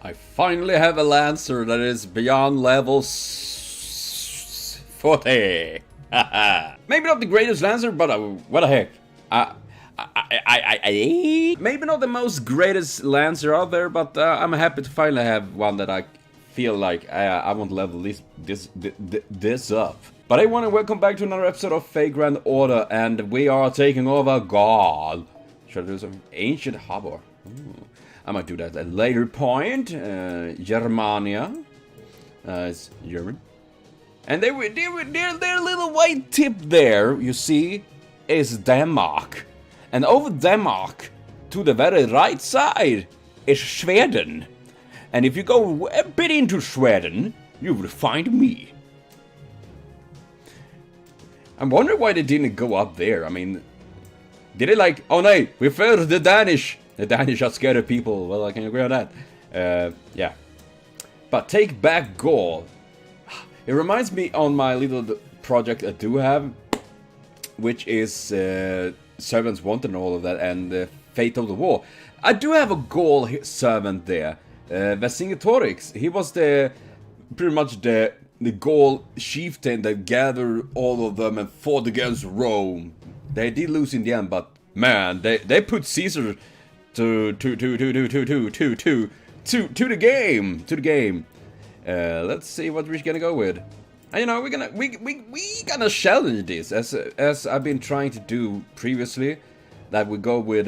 I finally have a Lancer that is beyond level 40. Maybe not the greatest Lancer, but what the heck. Maybe not the most greatest Lancer out there, but I'm happy to finally have one that I feel like I want to level this up. But I want to welcome back to another episode of Fate Grand Order, and we are taking over God. Should I do some ancient harbor? Ooh. I might do that at a later point. Germania. It's German. And their little white tip there, you see, is Denmark. And over Denmark, to the very right side, is Sweden. And if you go a bit into Sweden, you will find me. I'm wondering why they didn't go up there. I mean, did they like, oh no, we failed the Danish. The Danish are scared of people. Well, I can agree on that. Yeah. But take back Gaul. It reminds me on my little project I do have, which is Servants Wanted and all of that, and Fate of the War. I do have a Gaul servant there. Vercingetorix. He was pretty much the Gaul chieftain that gathered all of them and fought against Rome. They did lose in the end, but man, they put Caesar to the game. Let's see what we're gonna go with. And, you know, we gonna challenge this as I've been trying to do previously. That we go with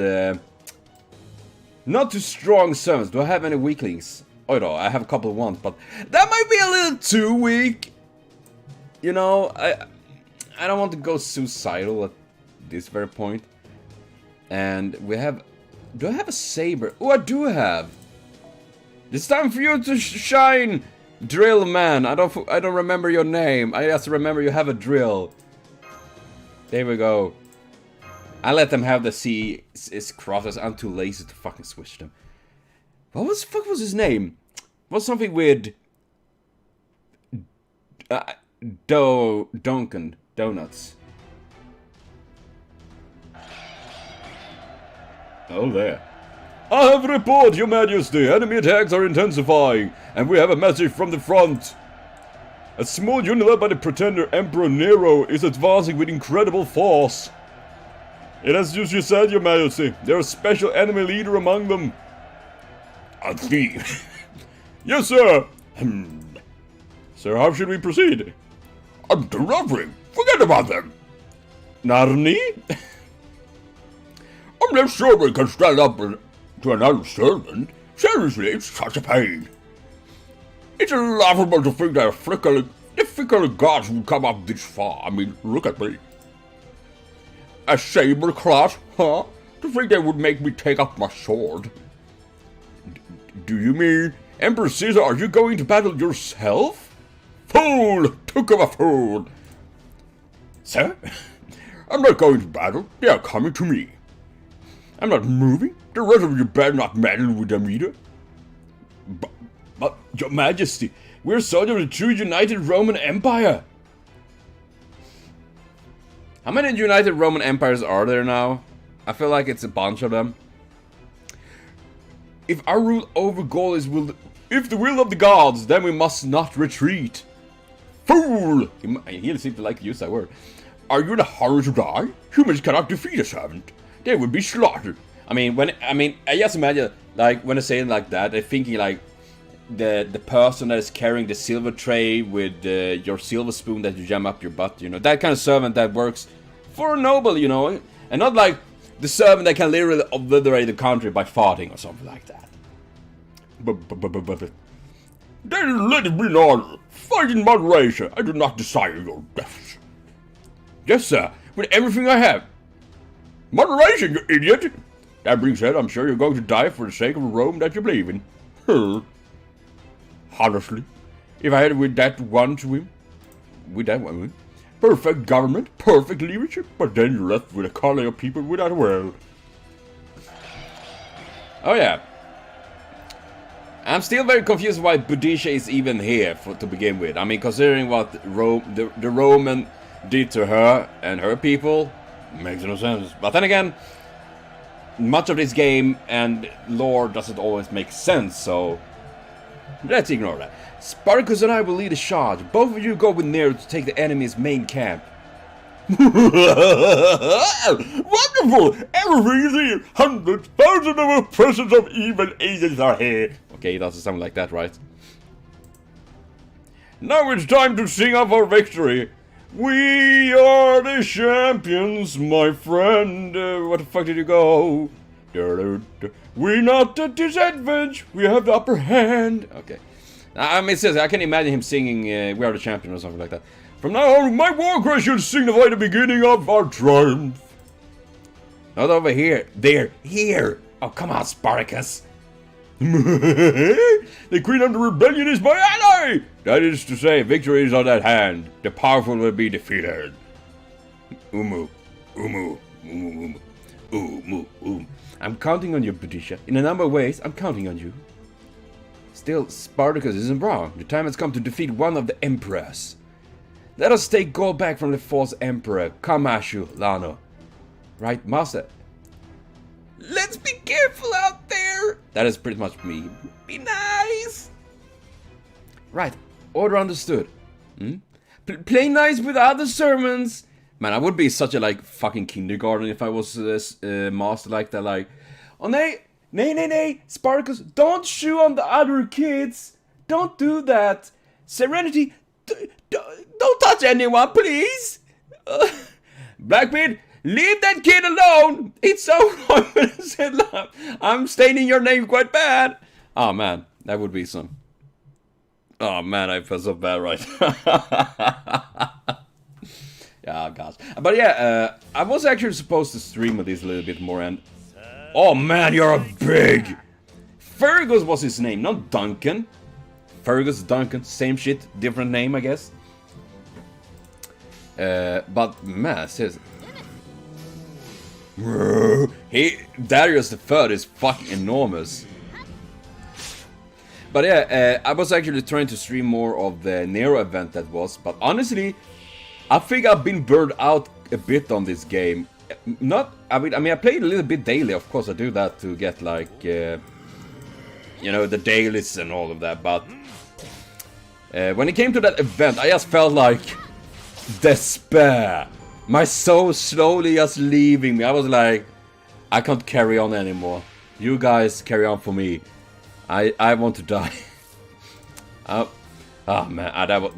not too strong servants. Do I have any weaklings? Oh no, I have a couple of ones, but that might be a little too weak. You know, I don't want to go suicidal at this very point. And we have. Do I have a saber? Oh, I do have. It's time for you to shine, drill man. I don't remember your name. I just remember you have a drill. There we go. I let them have the C crosses. I'm too lazy to fucking switch them. What the fuck was his name? Was something with Duncan Donuts. Oh, there. I have a report, Your Majesty. Enemy attacks are intensifying, and we have a message from the front. A small unit led by the pretender Emperor Nero is advancing with incredible force. It has just you said, Your Majesty. There is a special enemy leader among them. A thief. Yes, sir. Sir, how should we proceed? I'm delivering. Forget about them. Narni? I'm not sure we can stand up to another servant. Seriously, it's such a pain. It's laughable to think that the fickle gods would come up this far. I mean, look at me. A saber class, huh? To think they would make me take up my sword. Do you mean, Emperor Caesar, are you going to battle yourself? Fool! Took of a fool! Sir? I'm not going to battle. They are coming to me. I'm not moving. The rest of you better not meddle with them either. But, Your Majesty, we're soldiers of the true United Roman Empire. How many United Roman Empires are there now? I feel like it's a bunch of them. If our rule over Gaul is if the will of the gods, then we must not retreat. Fool! He seemed to like to use that word. Are you in a hurry to die? Humans cannot defeat a servant. They would be slaughtered. I just imagine, like, when they say it like that, they're thinking like the person that is carrying the silver tray with your silver spoon that you jam up your butt, you know, that kind of servant that works for a noble, you know, and not like the servant that can literally obliterate the country by farting or something like that. Then let it be in order. Fight in moderation. I do not desire your deaths. Yes, sir, with everything I have. Moderation, you idiot! That being said, I'm sure you're going to die for the sake of Rome that you believe in. Honestly, if I had with that one perfect government, perfect leadership, but then you're left with a colony of people without a will. Oh yeah. I'm still very confused why Boudicca is even here to begin with. I mean, considering what the Roman did to her and her people, makes no sense. But then again, much of this game and lore doesn't always make sense, so Let's ignore that. Spartacus and I will lead a charge. Both of you go with Nero to take the enemy's main camp. Wonderful! Everything is here! Hundreds, thousands of presence of evil agents are here! Okay, it doesn't sound like that, right? Now it's time to sing of our victory! We are the champions, my friend! Where the fuck did you go? We're not at disadvantage, we have the upper hand! Okay. I mean, seriously, I can imagine him singing We Are the Champion or something like that. From now on, my war cry should signify the beginning of our triumph. Not over here. There. Here. Oh, come on, Spartacus. The queen of the rebellion is my ally! That is to say, victory is on at hand. The powerful will be defeated. Umu. Umu. Umu. Umu. Umu. I'm counting on you, Patricia. In a number of ways, I'm counting on you. Still, Spartacus isn't wrong. The time has come to defeat one of the emperors. Let us take gold back from the false emperor. Come, Ashu, Lano. Right, master? Let's be careful out there. That is pretty much me. Be nice. Right, order understood. Play nice with other servants. Man, I would be such a, like, fucking kindergarten if I was master like that, like... Oh, nay, Spartacus, don't shoo on the other kids. Don't do that. Serenity, don't touch anyone, please. Blackbeard, leave that kid alone. It's so wrong when I said love. I'm staining your name quite bad. Oh, man, that would be some... Oh, man, I feel so bad right now. Yeah, gosh. But yeah, I was actually supposed to stream with this a little bit more, and... Oh, man, you're a big... Fergus was his name, not Duncan. Fergus, Duncan, same shit, different name, I guess. But, man, seriously. Darius the Third is fucking enormous. But yeah, I was actually trying to stream more of the Nero event that was, but honestly, I think I've been burned out a bit on this game. I mean, I played a little bit daily, of course I do that to get like, you know, the dailies and all of that, but when it came to that event, I just felt like despair. My soul slowly just leaving me. I was like, I can't carry on anymore. You guys carry on for me. I want to die. Oh man, that was...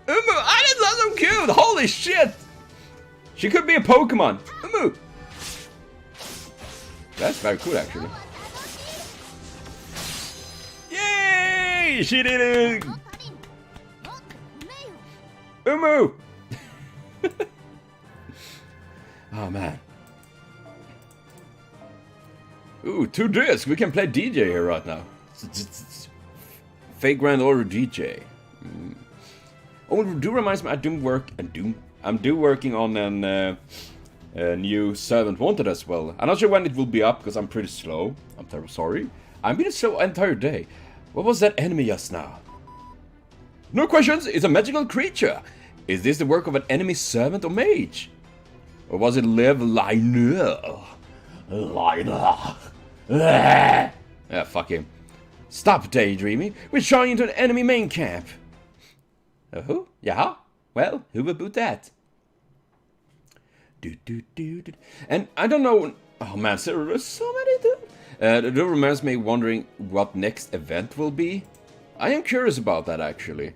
Umu, that's so cute! Holy shit! She could be a Pokemon. Umu! That's very cool, actually. Yay! She did it! Umu! Oh man. Ooh, 2 discs. We can play DJ here right now. Fake Grand Order DJ. Oh, do reminds me, I'm working on a new Servant Wanted as well. I'm not sure when it will be up because I'm pretty slow. I'm terribly sorry. I've been slow entire day. What was that enemy just now? No questions. It's a magical creature. Is this the work of an enemy servant or mage? Or was it Lev Liner? Yeah, fuck him. Stop daydreaming. We're showing into an enemy main camp. Oh, yeah? Well, who would boot that? And I don't know... Oh man, there are so many dude. It reminds me wondering what next event will be. I am curious about that actually.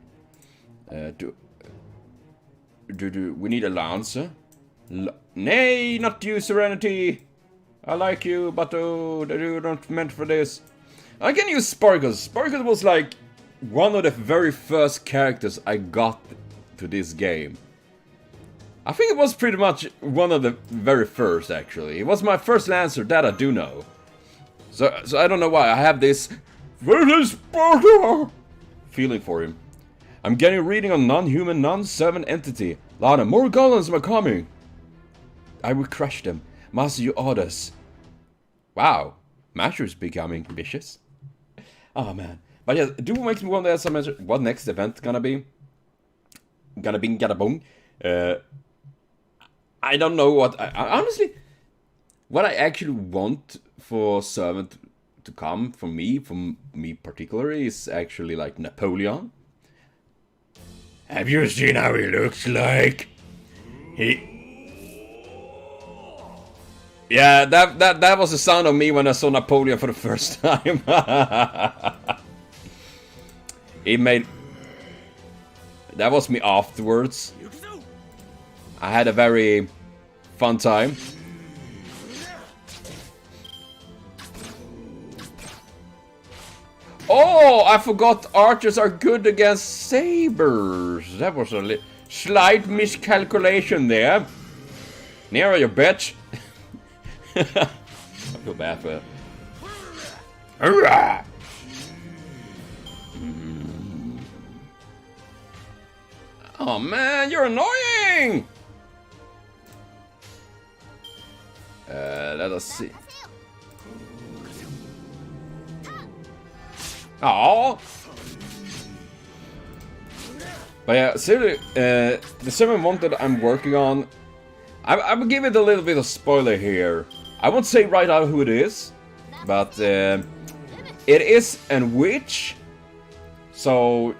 We need a Lancer? Nay, not you, Serenity! I like you, but you're not meant for this. I can use Sparkles. Sparkles was like one of the very first characters I got to this game. I think it was pretty much one of the very first, actually. It was my first Lancer, that I do know. So I don't know why, I have this Sparta feeling for him. I'm getting a reading on non-human, non-servant entity. Lana, more golems are coming. I will crush them. Master your orders. Wow. Master's becoming vicious. Oh man. But yeah, do makes me wonder as I mentioned, what next event gonna be? Gonna boom. I don't know what honestly what I actually want for Servant to come from me particularly, is actually like Napoleon. Have you seen how he looks like? Yeah, that was the sound of me when I saw Napoleon for the first time. It made... That was me afterwards. I had a very fun time. Oh, I forgot archers are good against sabers. That was a slight miscalculation there. Nero, you bitch. I feel bad for it. Hurrah! Oh man, you're annoying! Let us see. Oh. But yeah, seriously, the 7 that I'm working on, I will give it a little bit of spoiler here. I won't say right out who it is, but it is a witch. So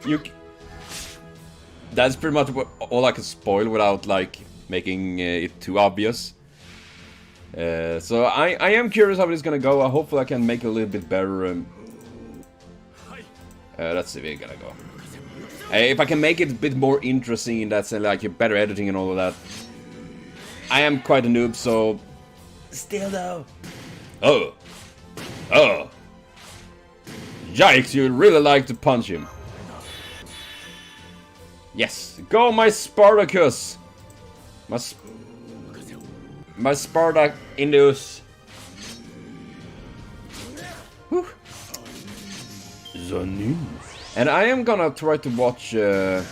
that's pretty much all I can spoil without like making it too obvious. So I am curious how it's gonna go. Hopefully I can make it a little bit better. Let's see where we're gonna go. If I can make it a bit more interesting in that sense, like better editing and all of that. I am quite a noob, so... Still though. Oh. Oh. Yikes, you really like to punch him. Yes. Go, my Spartacus. My Sparta Indus. Whew. And I am gonna try to watch... Oh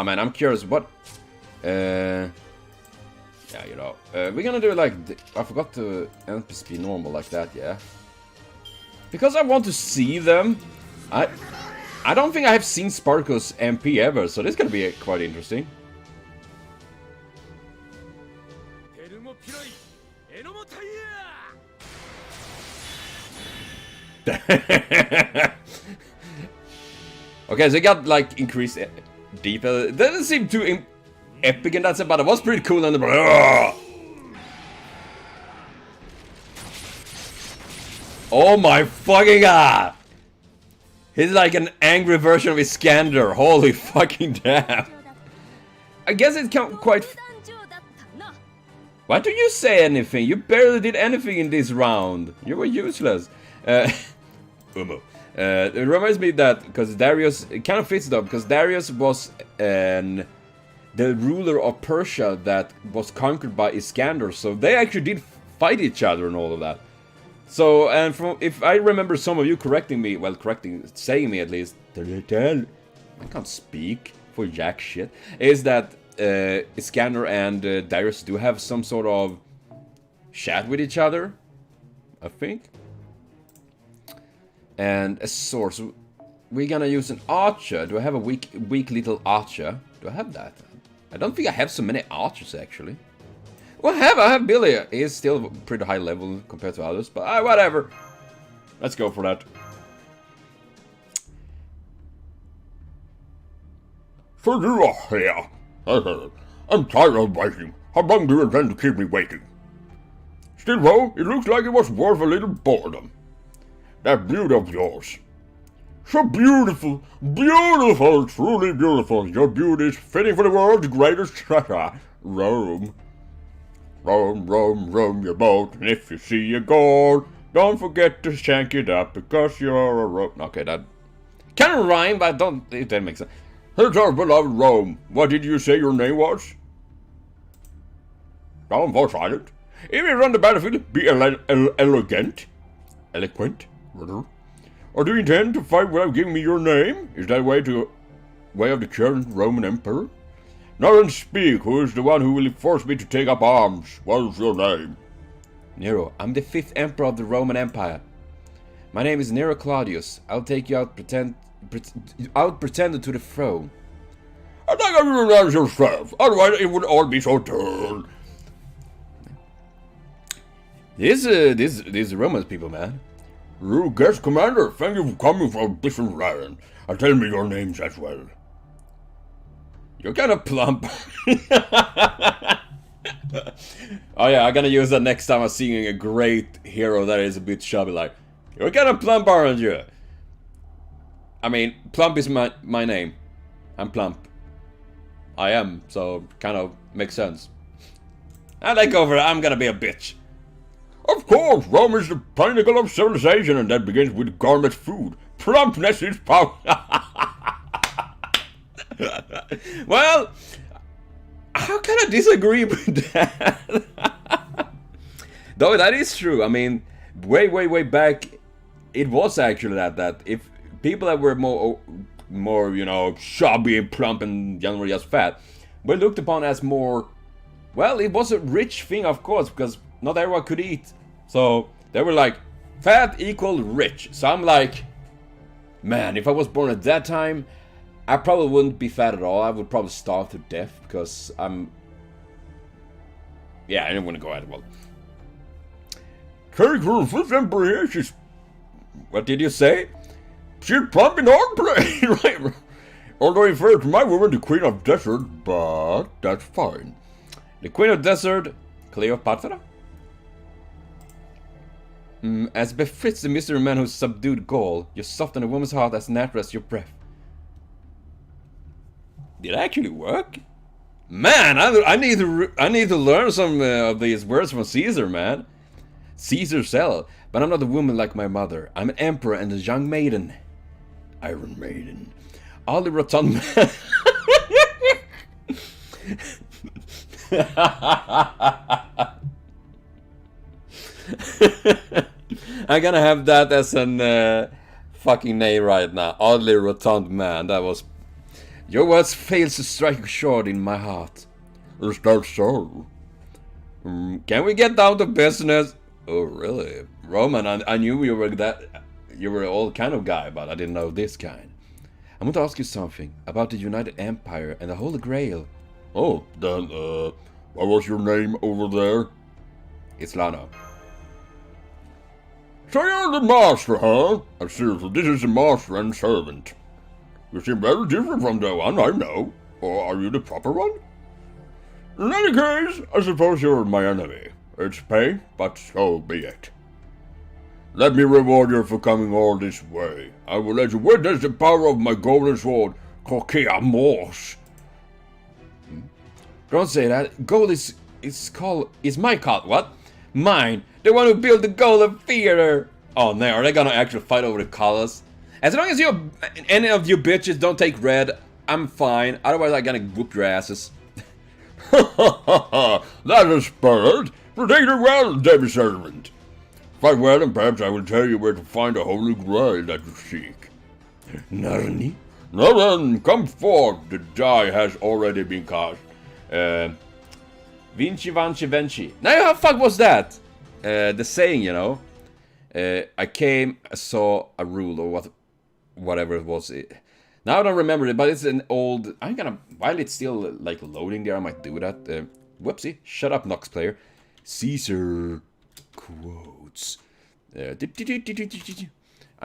man, I'm curious what... Yeah, you know, we're gonna do like, I forgot to NPC normal like that, yeah. Because I want to see them. I don't think I have seen Spartacus MP ever, so this is gonna be quite interesting. Okay, so it got like increased detail. It doesn't seem too epic in that sense, but it was pretty cool. And oh my fucking god! He's like an angry version of Iskander. Holy fucking damn! I guess it can't quite. Why don't you say anything? You barely did anything in this round. You were useless. It reminds me that because Darius, it kind of fits though, because Darius was the ruler of Persia that was conquered by Iskander, so they actually did fight each other and all of that. So, and from, if I remember some of you correcting me, well, saying me at least, I can't speak for jack shit, is that Iskander and Darius do have some sort of chat with each other, I think. And a sword, so we're gonna use an archer. Do I have a weak little archer? Do I have that? I don't think I have so many archers actually. Well, I have Billy. He is still pretty high level compared to others, but whatever. Let's go for that. So you are here. I'm tired of waiting. How long do you intend to keep me waiting? Still though, it looks like it was worth a little boredom. That beauty of yours. So beautiful, beautiful, truly beautiful. Your beauty is fitting for the world's greatest treasure, Rome. Rome, Rome, Rome your boat, and if you see a gold, don't forget to shank it up, because you're a Rome. Okay, that kind of rhyme, but it doesn't make sense. Here's our beloved Rome. What did you say your name was? Don't fall silent. If you run the battlefield, be eloquent. Or do you intend to fight without giving me your name? Is that way of the current Roman Emperor? Now then speak, who is the one who will force me to take up arms? What is your name? Nero, I'm the 5th Emperor of the Roman Empire. My name is Nero Claudius. I'll take you out pretended to the throne. I think you will announce yourself, otherwise it would all be so dull. These Romans people, man. You guest commander, thank you for coming from different land. Tell me your names as well. You're kind of plump. Oh yeah, I'm gonna use that next time I'm seeing a great hero that is a bit chubby. Like, you're kind of plump, aren't you? I mean, Plump is my name. I'm Plump. I am, so kind of makes sense. I like over. I'm gonna be a bitch. Of course, Rome is the pinnacle of civilization, and that begins with gourmet food. Plumpness is power. Well, how can I disagree with that? Though that is true. I mean, way back, it was actually that if people that were more, you know, chubby and plump and generally just fat, were looked upon as more. Well, it was a rich thing, of course, because not everyone could eat. So they were like, fat equal rich. So I'm like, man, if I was born at that time, I probably wouldn't be fat at all. I would probably starve to death because I'm... Yeah, I didn't want to go at it. Well, Take her fifth emperor, she's... What did you say? She's plump in our play, right? Although in fact, my woman, the Queen of Desert, but that's fine. The Queen of Desert, Cleopatra? As befits the mystery man who subdued Gaul, you soften a woman's heart as natural as your breath. Did it actually work? Man, I need to learn some of these words from Caesar, man. Caesar sell, but I'm not a woman like my mother. I'm an emperor and a young maiden. Iron Maiden. All the rotund man. I'm gonna have that as an fucking name right now. Oddly rotund man. That was... Your words fails to strike a chord in my heart. Is that so? Can we get down to business? Oh really? Roman, I knew you were that... You were all kind of guy, but I didn't know this kind. I want to ask you something about the United Empire and the Holy Grail. Oh, then, what was your name over there? It's Lano. So you're the master, huh? Seriously, this is the master and servant. You seem very different from the one I know. Or are you the proper one? In any case, I suppose you're my enemy. It's pain, but so be it. Let me reward you for coming all this way. I will let you witness the power of my golden sword, Coquilla Morse. Don't say that. Gold is my cult. What? Mine. The one who built the Golden Theater. Oh no, are they gonna actually fight over the colors? As long as any of you bitches don't take red, I'm fine. Otherwise, I'm gonna whoop your asses. That is spirit. Protect it well, David Servant. Fight well, and perhaps I will tell you where to find the Holy Grail that you seek. Narni? Now then, come forth. The die has already been cast. Vinci, Vanci, Venci. Now, how the fuck was that? The saying, you know. I came, I saw a rule, or whatever it was. Now I don't remember it, but it's an old... I'm gonna... While it's still, like, loading there, I might do that. Whoopsie. Shut up, Nox player. Caesar quotes. I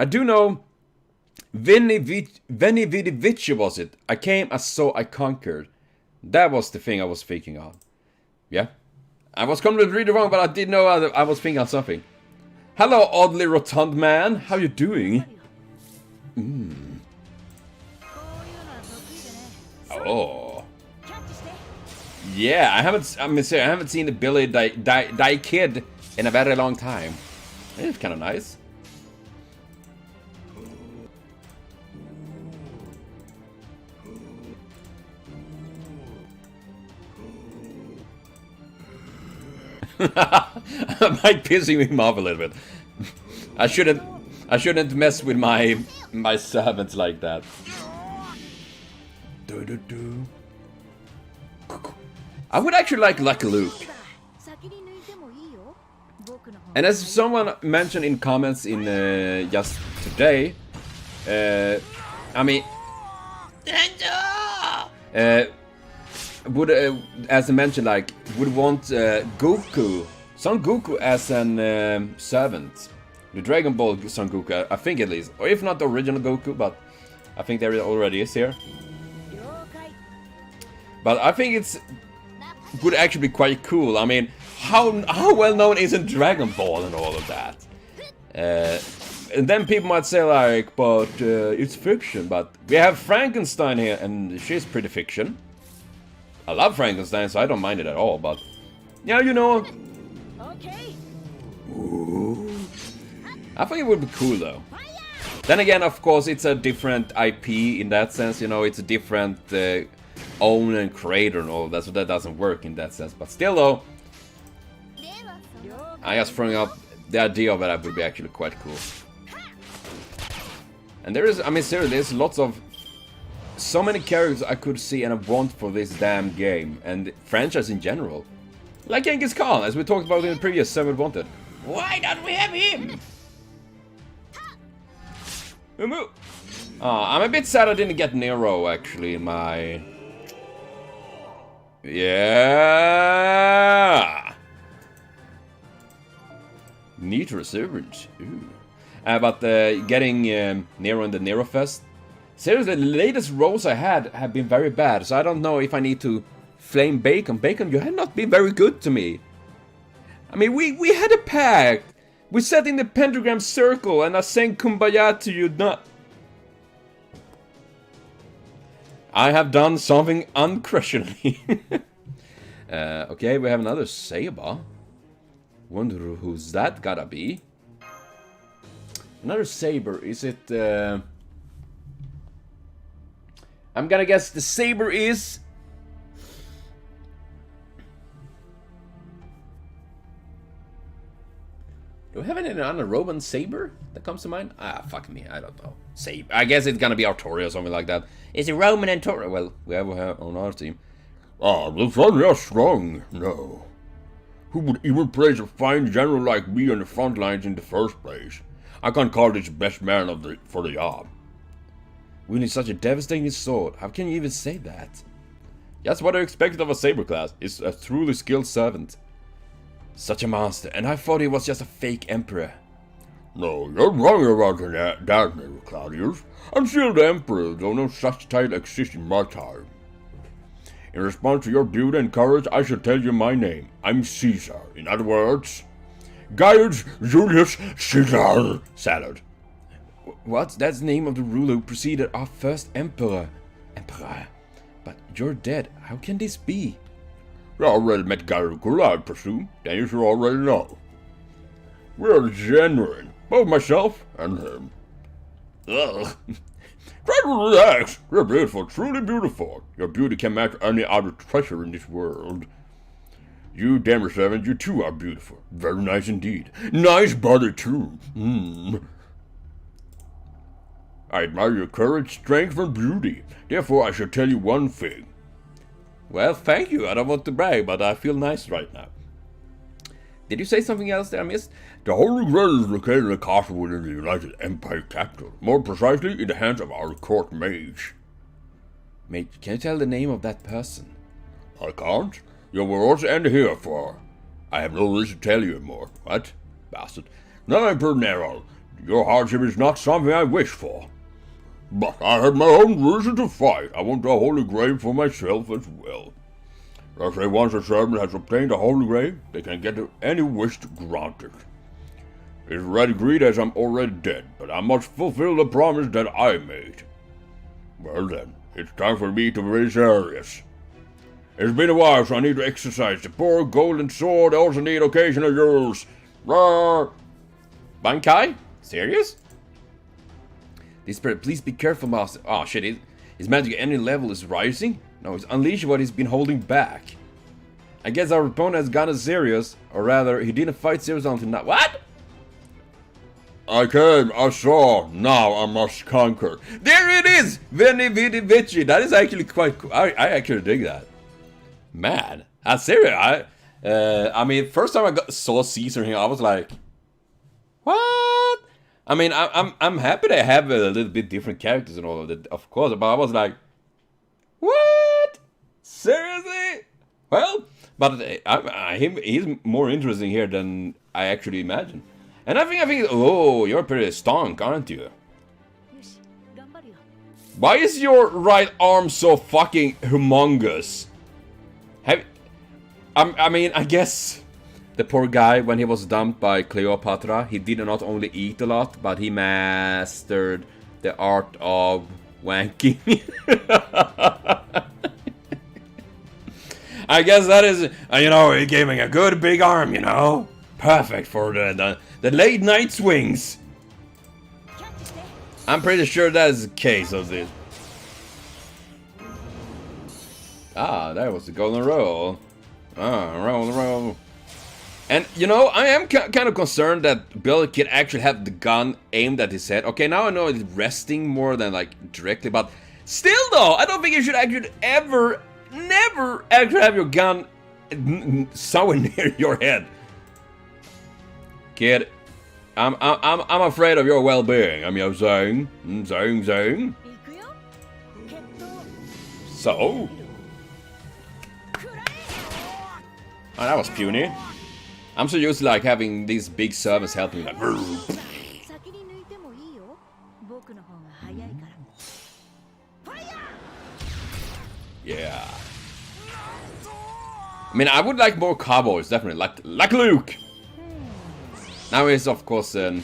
do know... Veni Vidi Vici was it. I came, I saw, I conquered. That was the thing I was thinking of. Yeah. I was completely wrong, but I did know I was thinking of something. Hello, oddly rotund man. How you doing? Oh. Yeah, I haven't seen the Billy Die Kid in a very long time. It's kind of nice. Might pissing him off a little bit. I shouldn't mess with my servants like that. I would actually like Lucky Luke. And as someone mentioned in comments in just today, I mean, would as I mentioned, like, would want Goku, Son Goku as an servant. The Dragon Ball Son Goku, I think at least. Or if not the original Goku, but I think there already is here. But I think it's would actually be quite cool. I mean, how well known isn't Dragon Ball and all of that? And then people might say like, but it's fiction. But we have Frankenstein here, and she's pretty fiction. I love Frankenstein, so I don't mind it at all. But yeah, you know. Okay. I think it would be cool though. Then again, of course, it's a different IP in that sense. You know, it's a different owner and creator and all of that, so that doesn't work in that sense. But still, though, I just throwing out the idea of that would be actually quite cool. And there is, I mean, seriously, there's lots of so many characters I could see and I want for this damn game and franchise in general. Like Genghis Khan, as we talked about in the previous Seven Wanted. Why don't we have him? I'm a bit sad I didn't get Nero actually in my... Yeah. Neat reservant. But getting Nero in the Nero Fest. Seriously, the latest rolls I had have been very bad, so I don't know if I need to flame Bacon. Bacon, you have not been very good to me. I mean, we had a pact. We sat in the pentagram circle and I sang Kumbaya to you, not... I have done something unquestionably. Okay, we have another Saber. Wonder who's that gotta be. Another Saber, is it... I'm gonna guess the Saber is... Do we have any other Roman Saber that comes to mind? Ah, fuck me, I don't know. Saber. I guess it's gonna be Artoria or something like that. Is it Roman and Tori? Well, we have on our team. Ah, the front are strong. No. Who would even place a fine general like me on the front lines in the first place? I can't call this best man for the job. Wielding such a devastating sword. How can you even say that? That's what I expected of a Saber class. Is a truly skilled servant. Such a monster, and I thought he was just a fake emperor. No, you're wrong about that, Claudius. I'm still the emperor, though no such title exists in my time. In response to your beauty and courage, I shall tell you my name. I'm Caesar. In other words, Gaius Julius Caesar Salad. What? That's the name of the ruler who preceded our first emperor. But you're dead. How can this be? You already met Garugula, I presume. Then you should already know. We're genuine, both myself and him. Ugh. Try to relax. You're beautiful, truly beautiful. Your beauty can match any other treasure in this world. You, Damer 7, you too are beautiful. Very nice indeed. Nice body too. I admire your courage, strength, and beauty. Therefore, I shall tell you one thing. Well, thank you. I don't want to brag, but I feel nice right now. Did you say something else that I missed? The Holy Grail is located in a castle within the United Empire capital. More precisely, in the hands of our court mage. Mate, can you tell the name of that person? I can't. You will also end here, for I have no reason to tell you more. What? Bastard. Now, Emperor Nero, your hardship is not something I wish for. But I have my own reason to fight. I want the Holy Grail for myself as well. They say once a servant has obtained the Holy Grail, they can get any wish granted. It's red agreed as I'm already dead, but I must fulfill the promise that I made. Well then, it's time for me to be serious. It's been a while, so I need to exercise the poor golden sword. I also need occasional use. Rawr! Bankai? Serious? This spirit, please be careful, master. Oh shit, his magic energy level is rising? No, he's unleashing what he's been holding back. I guess our opponent has gotten serious, or rather, he didn't fight serious until now. What? I came, I saw, now I must conquer. There it is! Veni Vidi Vici. That is actually quite cool. I actually dig that. Man, that's serious. I mean, first time I saw Caesar here, I was like, what? I mean, I'm happy they have a little bit different characters and all of that, of course, but I was like, what? Seriously? Well, but he's more interesting here than I actually imagined. And I think, oh, you're pretty stonk, aren't you? Why is your right arm so fucking humongous? I mean, I guess the poor guy, when he was dumped by Cleopatra, he did not only eat a lot, but he mastered the art of wanking. I guess that is, you know, he gave me a good big arm, you know? Perfect for the late night swings. I'm pretty sure that is the case of this. Ah, that was the golden roll. Ah, roll. And, you know, I am kind of concerned that Billy Kid actually had the gun aimed at his head. Okay, now I know it's resting more than, like, directly, but still, though, I don't think you should actually never actually have your gun somewhere near your head. Kid, I'm afraid of your well-being. I'm just saying. So? Oh, that was puny. I'm so used to like having these big servants helping me like. Yeah. I mean, I would like more cowboys, definitely, like Luke. Now he's of course I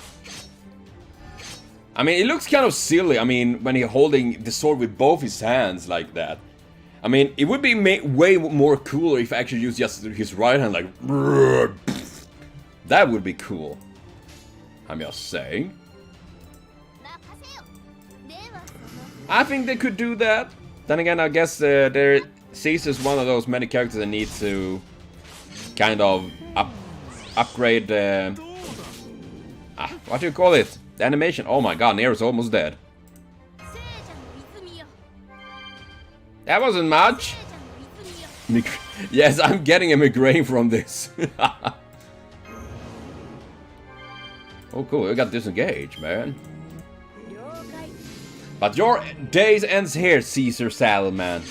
mean, it looks kind of silly. I mean, when he's holding the sword with both his hands like that. I mean, it would be way more cooler if I actually used just his right hand, like... That would be cool. I'm just saying. I think they could do that. Then again, I guess Caesar's one of those many characters that need to kind of upgrade... what do you call it? The animation. Oh my god, Nero's almost dead. That wasn't much. Yes, I'm getting a migraine from this. Oh, cool. We got disengaged, man. But your days ends here, Caesar Saddleman.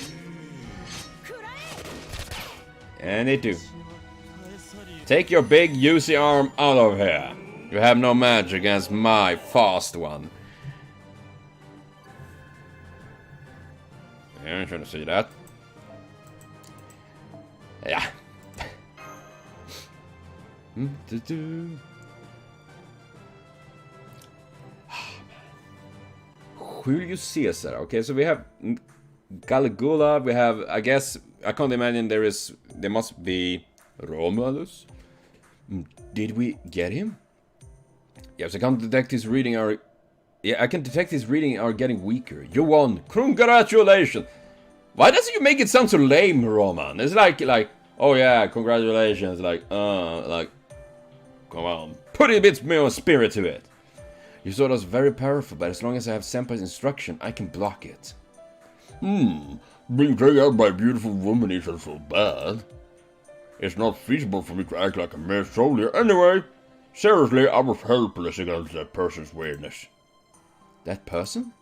And it do. Take your big juicy arm out of here. You have no match against my fast one. Yeah, I'm trying to see that. Yeah. Julius Caesar. Okay, so we have Caligula. We have, I guess, I can't imagine there must be Romulus. Did we get him? Yes, I can detect his reading are... Yeah, I can detect his reading are getting weaker. You won. Congratulations. Why doesn't you make it sound so lame, Roman? It's like, oh yeah, congratulations. Like, come on. Put a bit more spirit to it. Your sword is very powerful, but as long as I have Senpai's instruction, I can block it. Being taken out by a beautiful woman isn't so bad. It's not feasible for me to act like a mere soldier. Anyway, seriously, I was helpless against that person's weirdness. That person?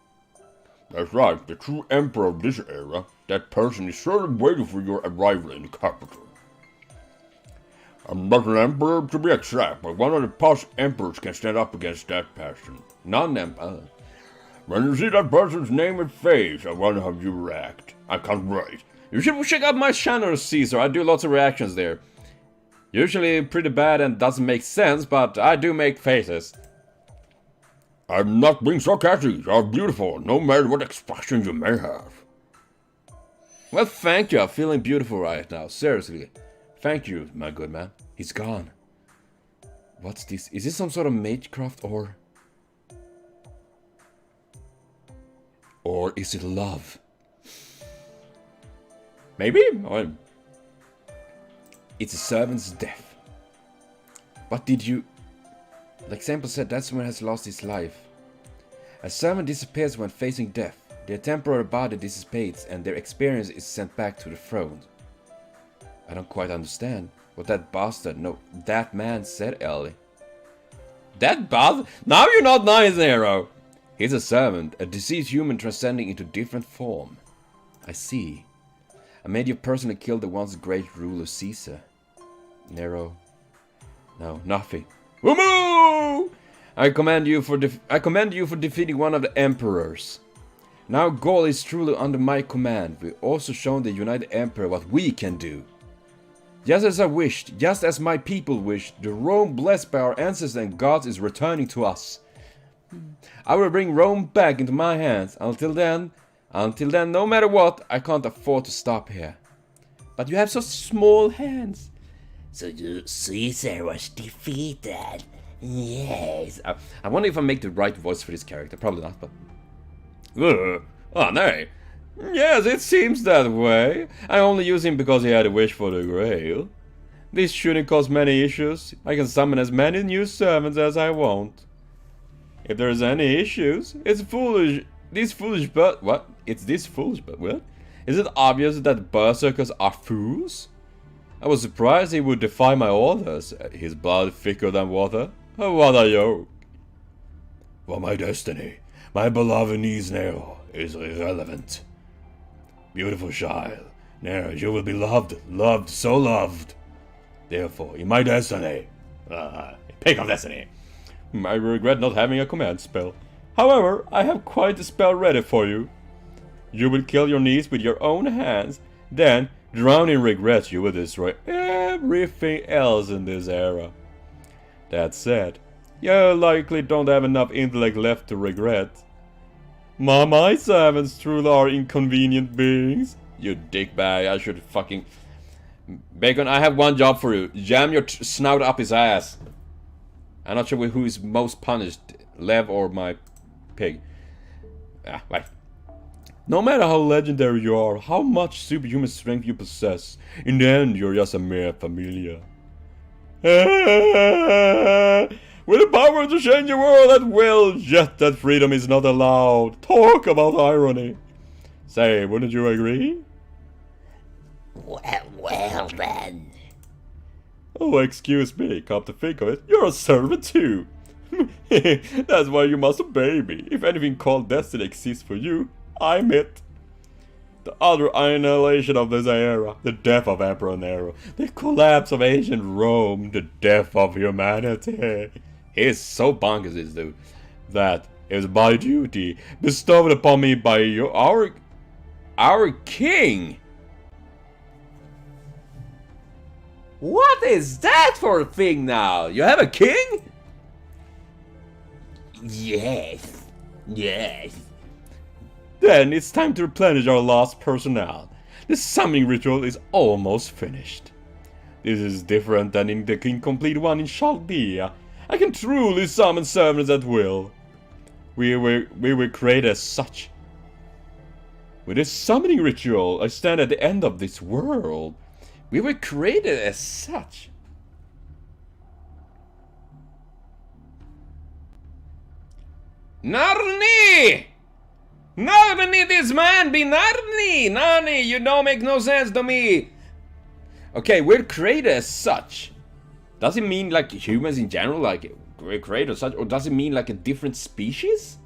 That's right, the true emperor of this era. That person is surely waiting for your arrival in the capital. I'm not an emperor to be exact, but one of the past emperors can stand up against that person. Non-emperor. When you see that person's name and face, I wonder how you react. I can't wait. You should check out my channel, Caesar. I do lots of reactions there. Usually pretty bad and doesn't make sense, but I do make faces. I'm not being sarcastic. You're beautiful, no matter what expression you may have. Well, thank you. I'm feeling beautiful right now. Seriously. Thank you, my good man. He's gone. What's this? Is this some sort of magecraft or... Or is it love? Maybe? Or... It's a servant's death. But did you... Like Sample said, that someone has lost his life. A servant disappears when facing death. Their temporary body dissipates and their experience is sent back to the throne. I don't quite understand what that bastard, no, that man said, Ellie. That bastard? Now you're not nice, Nero! He's a servant, a deceased human transcending into different form. I see. I made you personally kill the once great ruler Caesar. Nero. No, nothing. Umu! I commend you for defeating one of the emperors. Now Gaul is truly under my command. We've also shown the United Empire what we can do. Just as I wished, just as my people wished, the Rome blessed by our ancestors and gods is returning to us. I will bring Rome back into my hands. Until then, no matter what, I can't afford to stop here. But you have such small hands. So Caesar was defeated. Yes. I wonder if I make the right voice for this character. Probably not, but... Oh, nay. Yes, it seems that way. I only use him because he had a wish for the Grail. This shouldn't cause many issues. I can summon as many new servants as I want. If there's any issues, it's foolish. This foolish but what? It's this foolish but what? Is it obvious that berserkers are fools? I was surprised he would defy my orders. His blood thicker than water. What a yoke. For my destiny, my beloved niece Nero is irrelevant. Beautiful child, Nero, you will be loved, so loved. Therefore, in my destiny, pick of destiny, I regret not having a command spell. However, I have quite a spell ready for you. You will kill your niece with your own hands, then, drown in regret, you will destroy everything else in this era. That said, you likely don't have enough intellect left to regret. My servants truly are inconvenient beings. You dickbag, I should fucking... Bacon, I have one job for you. Jam your snout up his ass. I'm not sure who is most punished, Lev or my pig. Right. No matter how legendary you are, how much superhuman strength you possess, in the end you're just a mere familiar. With the power to change the world at will, yet that freedom is not allowed. Talk about irony. Say, wouldn't you agree? Well then. Oh, excuse me, come to think of it, you're a servant too. That's why you must obey me. If anything called destiny exists for you, I'm it. The utter annihilation of this era, the death of Emperor Nero, the collapse of ancient Rome, the death of humanity. He's so bonkers, this dude, that is my duty, bestowed upon me by our king. What is that for a thing now? You have a king? Yes. Then it's time to replenish our lost personnel. The summoning ritual is almost finished. This is different than in the incomplete one in Chaldea. I can truly summon servants at will. We were created as such. With this summoning ritual, I stand at the end of this world. We were created as such. Narni! Narni, this man be Narni! Narni, you don't make no sense to me! Okay, we're created as such. Does it mean like humans in general, like we're created as such, or does it mean like a different species?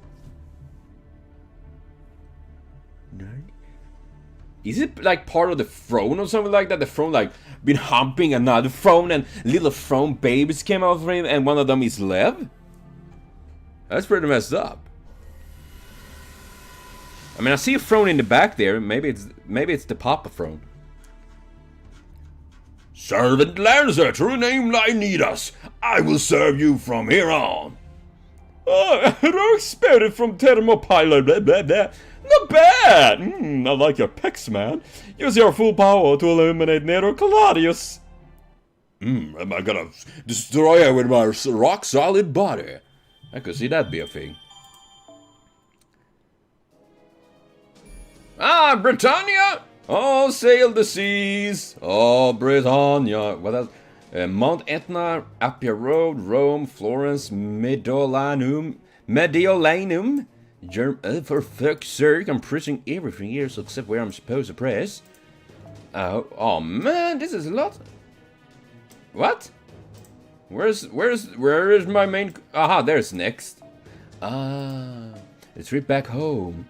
No. Is it like part of the throne or something like that? The throne like been humping another throne and little throne babies came out of him and one of them is Lev? That's pretty messed up. I mean, I see a throne in the back there. Maybe it's the Papa throne. Servant Lancer, true name Leonidas, I will serve you from here on. Oh, heroic spirit from Thermopylae, blah blah blah. Not bad! I like your pecs, man. Use your full power to eliminate Nero Claudius. Am I gonna destroy her with my rock-solid body? I could see that be a thing. Ah, Britannia! Oh, sail the seas! Oh, Britannia! What else? Mount Etna, Appia Road, Rome, Florence, Mediolanum. For fuck's sake, I'm pressing everything here except where I'm supposed to press. Oh man, this is a lot. What? Where is my main? Aha, there's next. The trip back home.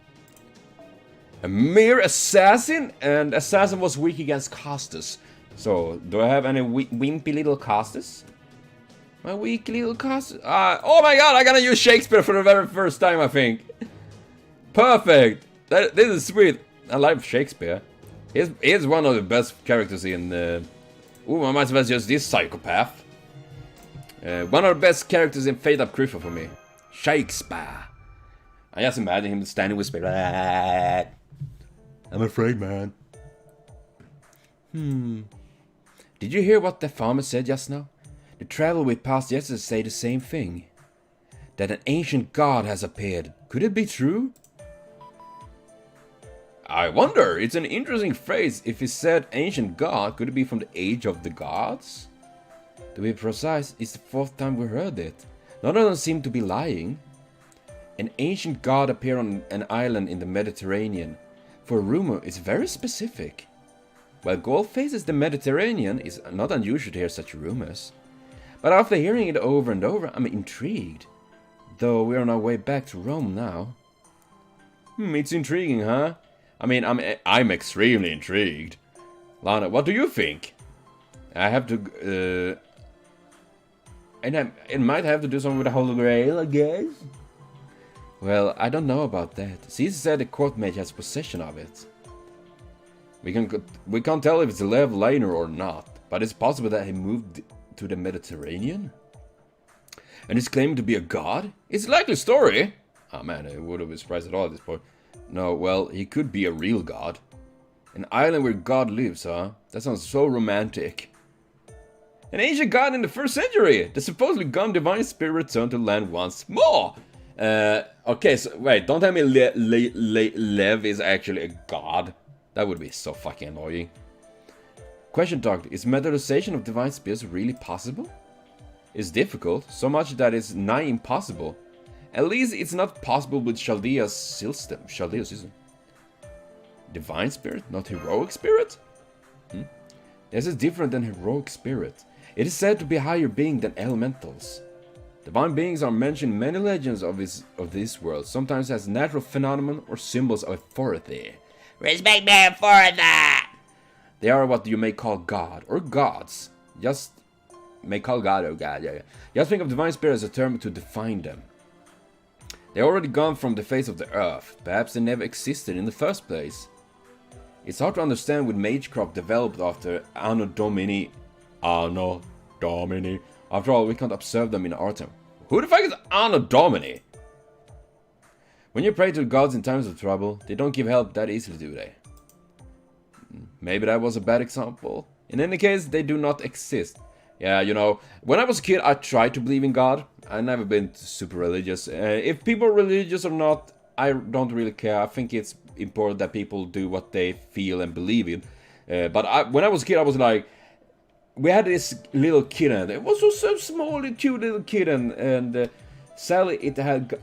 A mere assassin, and assassin was weak against casters. So, do I have any wimpy little casters? My weak little cousin. Oh my god, I gotta use Shakespeare for the very first time, I think. Perfect. This is sweet. I like Shakespeare. He's one of the best characters in... Ooh, I might as well use this psychopath. One of the best characters in Fate Up Crucial for me. Shakespeare. I just imagine him standing with spear. I'm afraid, man. Did you hear what the farmer said just now? The traveler we passed yesterday say the same thing. That an ancient god has appeared. Could it be true? I wonder. It's an interesting phrase. If he said ancient god, could it be from the age of the gods? To be precise, it's the 4th time we heard it. None of them seem to be lying. An ancient god appeared on an island in the Mediterranean. For a rumor, it's very specific. While gold faces the Mediterranean, it's not unusual to hear such rumors. But after hearing it over and over, I'm intrigued. Though we're on our way back to Rome now. It's intriguing, huh? I mean, I'm extremely intrigued. Lana, what do you think? I have to, and it might have to do something with the Holy Grail, I guess. Well, I don't know about that. Caesar said the court mage has possession of it. We can't tell if it's a level laner or not, but it's possible that he moved to the Mediterranean. And he's claiming to be a god? It's a likely story. Oh man, I wouldn't be surprised at all at this point. No, well, he could be a real god. An island where God lives, huh? That sounds so romantic. An ancient god in the 1st century! The supposedly gone divine spirit returned to land once more! Okay, so wait, don't tell me Lev is actually a god. That would be so fucking annoying. Question, Doctor, is materialization of divine spirits really possible? It's difficult, so much that it's nigh impossible. At least it's not possible with Chaldea's system. Divine spirit, not heroic spirit? This is different than heroic spirit. It is said to be a higher being than elementals. Divine beings are mentioned in many legends of this world, sometimes as natural phenomenon or symbols of authority. Respect my authority! They are what you may call God, or gods. Just may call God or God, yeah. Just think of divine spirit as a term to define them. They're already gone from the face of the earth. Perhaps they never existed in the first place. It's hard to understand with Magecraft developed after Anno Domini. Anno Domini. After all, we can't observe them in our time. Who the fuck is Anno Domini? When you pray to the gods in times of trouble, they don't give help that easily, do they? Maybe that was a bad example. In any case, they do not exist. Yeah, you know, when I was a kid, I tried to believe in God. I've never been super religious. If people are religious or not, I don't really care. I think it's important that people do what they feel and believe in. But when I was a kid, I was like, we had this little kitten. It was so small, cute little kitten, and sadly, it had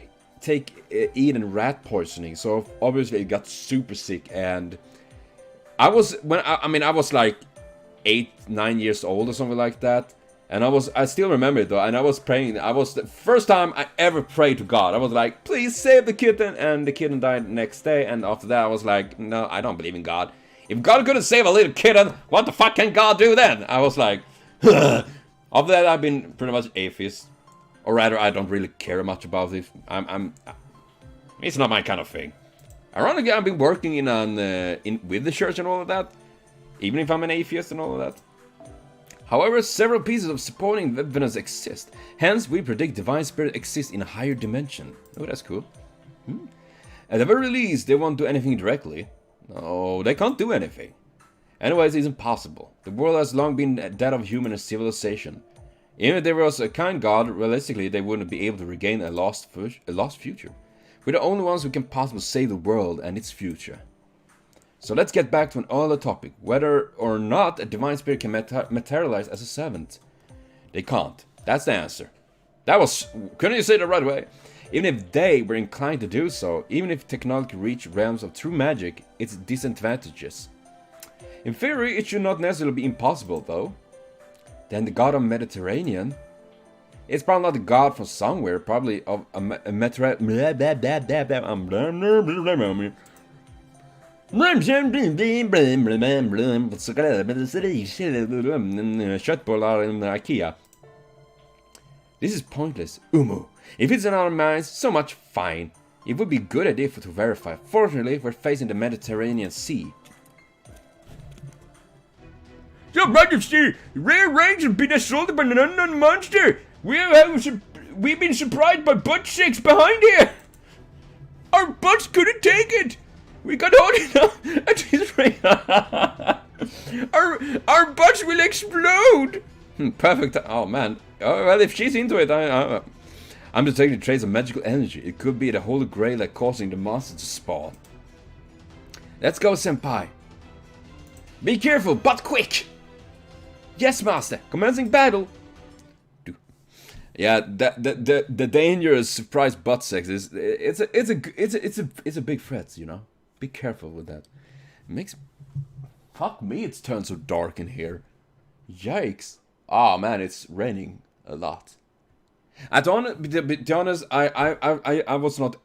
eaten rat poisoning. So obviously, it got super sick. And I was like 8-9 years old or something like that. And I still remember it though, and I was praying. I was the first time I ever prayed to God. I was like, please save the kitten, and the kitten died the next day. And after that, I was like, no, I don't believe in God. If God couldn't save a little kitten, what the fuck can God do then? I was like, after that, I've been pretty much atheist, or rather, I don't really care much about it. It's not my kind of thing. Ironically, I've been working with the church and all of that, even if I'm an atheist and all of that. However, several pieces of supporting evidence exist. Hence, we predict divine spirit exists in a higher dimension. Oh, that's cool. At the very least, they won't do anything directly. No, they can't do anything. Anyways, it's impossible. The world has long been that of human civilization. Even if there was a kind god, realistically, they wouldn't be able to regain a lost future. We're the only ones who can possibly save the world and its future. So let's get back to an earlier topic, whether or not a divine spirit can materialize as a servant. They can't. That's the answer. Couldn't you say it the right way? Even if they were inclined to do so, even if technology reached realms of true magic, it's disadvantageous. In theory, it should not necessarily be impossible though. Then the god of Mediterranean, it's probably not a god from somewhere, probably of a Köttbullar i Ikea. This is pointless. Umu. If it's in our minds, so much fine. It would be a good idea to verify. Fortunately, we're facing the Mediterranean Sea. Your Majesty, rare raids have been assaulted by an unknown monster. We've been surprised by butt sex behind here. Our butts couldn't take it. We got hot enough at his rate. Our butts will explode. Perfect. Oh man. Oh, well, if she's into it, I'm detecting traces of magical energy. It could be the Holy Grail that causing the monster to spawn. Let's go, senpai. Be careful, but quick. Yes, master. Commencing battle. Yeah, the dangerous surprise butt sex is it's a big threat, you know. Be careful with that. It makes fuck me. It's turned so dark in here. Yikes! Oh man, it's raining a lot. To be honest, I was not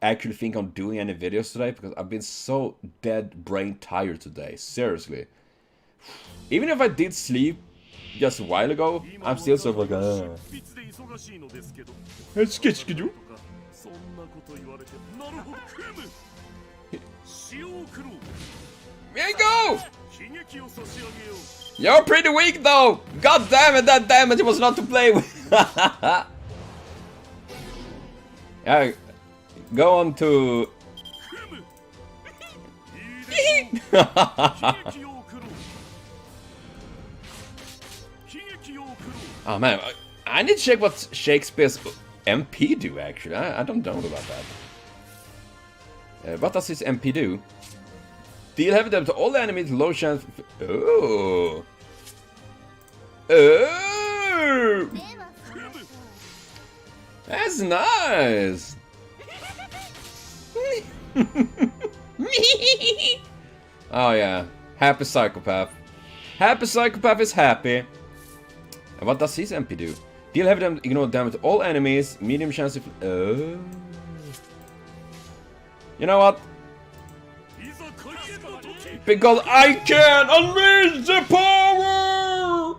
actually thinking on doing any videos today because I've been so dead brain tired today. Seriously. Even if I did sleep just a while ago, I'm still so like schedule. Here you go! You're pretty weak though! God damn it, that damage was not to play with! Yeah, go on to... Oh man, I need to check what Shakespeare's MP do actually. I don't know about that. What does his MP do? Deal heavy damage to all the enemies, low chance. Oh! Oh! That's nice! Oh yeah, happy psychopath. Happy psychopath is happy. And what does his MP do? Deal heavy damage, ignore damage to all enemies, medium chance if... Oh. You know what? Because I can unleash the power!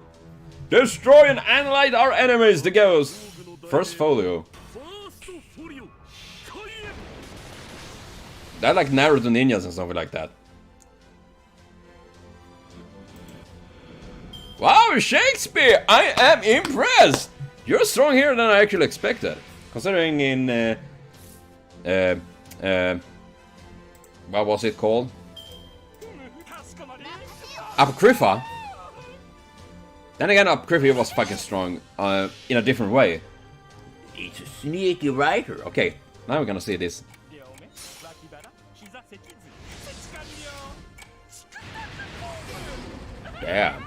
Destroy and annihilate our enemies, the ghost. First folio. They're like Naruto ninjas and something like that. Wow, Shakespeare! I am impressed! You're strong here than I actually expected. Considering in... what was it called? Apocrypha? Then again, Apocrypha was fucking strong in a different way. He's a sneaky writer. Okay, now we're gonna see this. Yeah.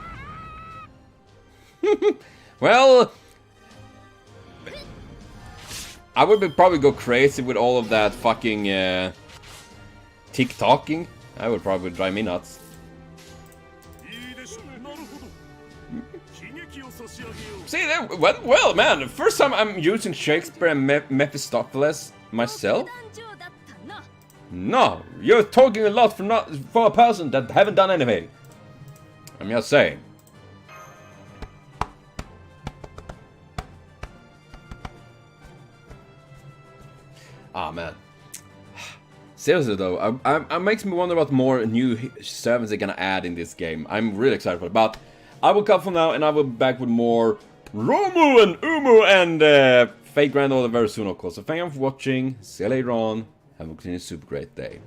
Well, I would probably go crazy with all of that fucking TikToking. I would probably drive me nuts. See, that went well, man. The first time I'm using Shakespeare and Mephistopheles myself. No, you're talking a lot for a person that haven't done anything. I'm just saying. Ah, man. Seriously though, I makes me wonder what more new servants they're gonna add in this game. I'm really excited for it, but I will cut for now and I will be back with more Romu and Umu and Fate Grand Order very soon, of course. So thank you for watching, see you later on, have a super great day.